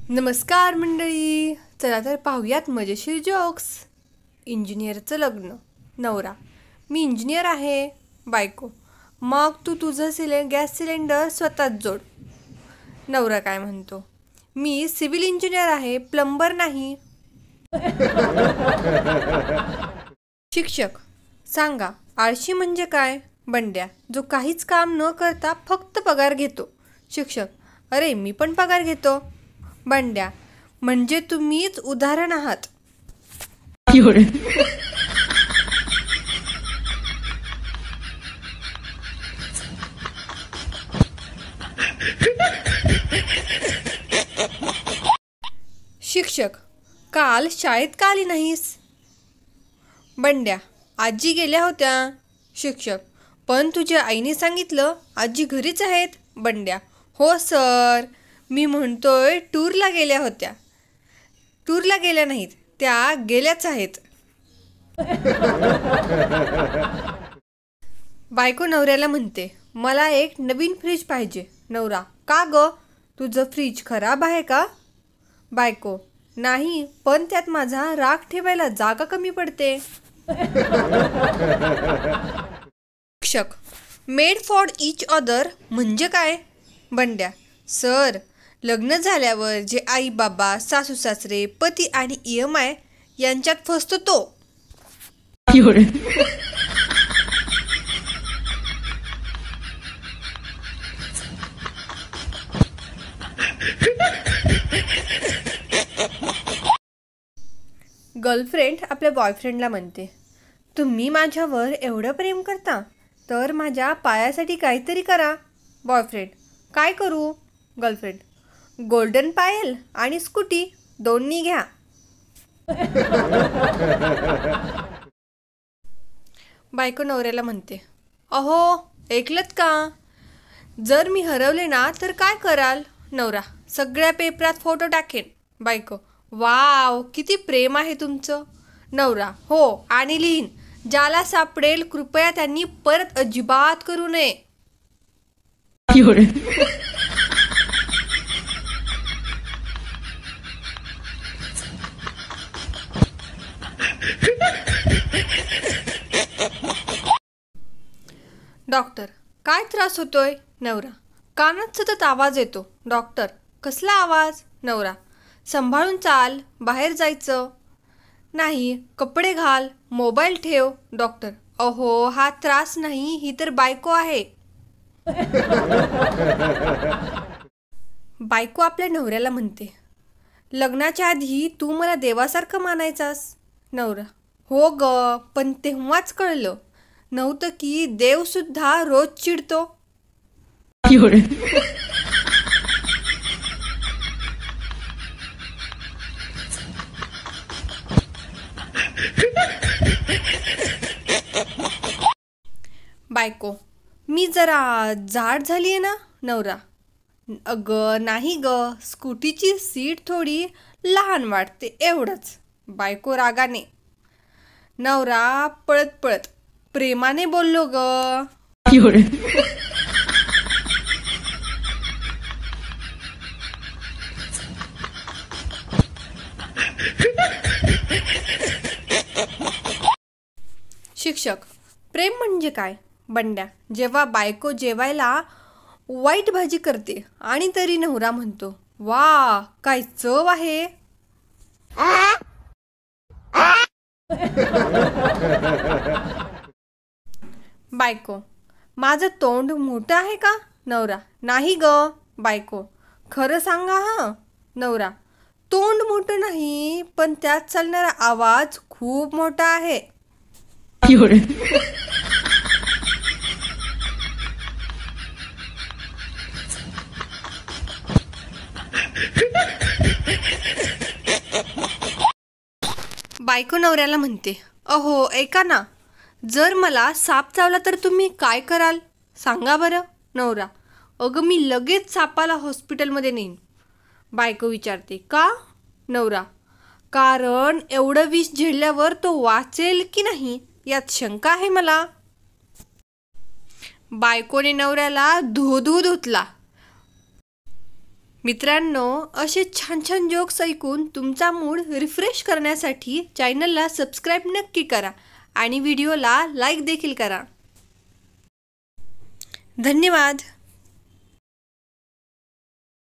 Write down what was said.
नमस्कार मंडळी, चला तर पाहूयात मजेशीर जोक्स. इंजिनियरचं लग्न. नवरा: मी इंजिनियर आहे. बायको: मग तू तुझं गॅस सिलेंडर स्वतःच जोड. नवरा काय म्हणतो: मी सिव्हिल इंजिनियर आहे, प्लंबर नाही. शिक्षक: सांगा, आळशी म्हणजे काय? बंड्या: जो काहीच काम न करता फक्त पगार घेतो. शिक्षक: अरे, मी पण पगार घेतो. बंड्या: म्हणजे तुम्हीच उदाहरण आहात. शिक्षक: काल शाळेत का आली नाहीस? बंड्या: आजी गेल्या होत्या. शिक्षक: पण तुझ्या आईने सांगितलं आजी घरीच आहेत. बंड्या: हो सर, मी म्हणतोय टूरला गेल्या होत्या. टूरला गेल्या नाहीत, त्या गेल्याच आहेत. बायको नवऱ्याला म्हणते: मला एक नवीन फ्रीज पाहिजे. नवरा: का ग, तुझं फ्रीज खराब आहे का? बायको: नाही, पण त्यात माझा राग ठेवायला जागा कमी पडते. शिक्षक: मेड फॉर इच अदर म्हणजे काय? बंड्या: सर, लग्न झाल्यावर जे आई बाबा, सासू सासरे, पती आणि EMI यांच्यात फसतो तो. गर्लफ्रेंड आपल्या बॉयफ्रेंडला म्हणते: तुम्ही माझ्यावर एवढं प्रेम करता तर माझ्या पायासाठी काहीतरी करा. बॉयफ्रेंड: काय करू? गर्लफ्रेंड: गोल्डन पायल आणि स्कूटी दोन्ही घ्या. बायको नवऱ्याला म्हणते: अहो, ऐकलत का? जर मी हरवले ना तर काय कराल? नवरा: सगळ्या पेपरात फोटो टाकेन. बायको: वाव, किती प्रेम आहे तुमचं. नवरा: हो, आणि लिहीन, ज्याला सापडेल कृपया त्यांनी परत अजिबात करू नये. डॉक्टर: काय त्रास होतोय? नवरा: कानात सतत आवाज येतो. डॉक्टर: कसला आवाज? नवरा: सांभाळून चाल, बाहेर जायचं नाही, कपडे घाल, मोबाईल ठेव. डॉक्टर: अहो, हा त्रास नाही, ही तर बायको आहे. बायको आपल्या नवऱ्याला म्हणते: लग्नाच्या आधी तू मला देवासारखं मानायचास. नवरा: हो ग, पण तेव्हाच कळलं नव्हतं की देव सुद्धा रोज चिडतो. बायको: मी जरा जाड झालीये ना. नवरा: अगं नाही ग, स्कूटीची सीट थोडी लहान वाटते, एवढंच. बायको रागाने. नवरा पळत पळत: प्रेमाने बोललो ग. शिक्षक: प्रेम म्हणजे काय? बंड्या: जेव्हा बायको जेवायला वाईट भाजी करते आणि तरी नवरा म्हणतो: वा, काय चव आहे. बायको: माझं तोंड मोठं आहे का? नवरा: नाही ग. बायको: खरं सांगा हा. नवरा: तोंड मोठं नाही, पण त्यात चालणारा आवाज खूप मोठा आहे. बायको नवऱ्याला म्हणते: अहो, ऐका ना, जर मला साप चावला तर तुम्ही काय कराल? सांगा बरं. नवरा: अगं, मी लगेच सापाला हॉस्पिटलमध्ये नेईन. बायको विचारते: का? नवरा: कारण एवढं विष झेलल्यावर तो वाचेल की नाही यात शंका आहे मला. बायकोने नवऱ्याला धू धुतला. मित्रांनो, असे छान छान जोक्स ऐकून तुमचा मूड रिफ्रेश करण्यासाठी चॅनलला सबस्क्राईब नक्की करा आणि व्हिडिओला लाईक देखील करा. धन्यवाद.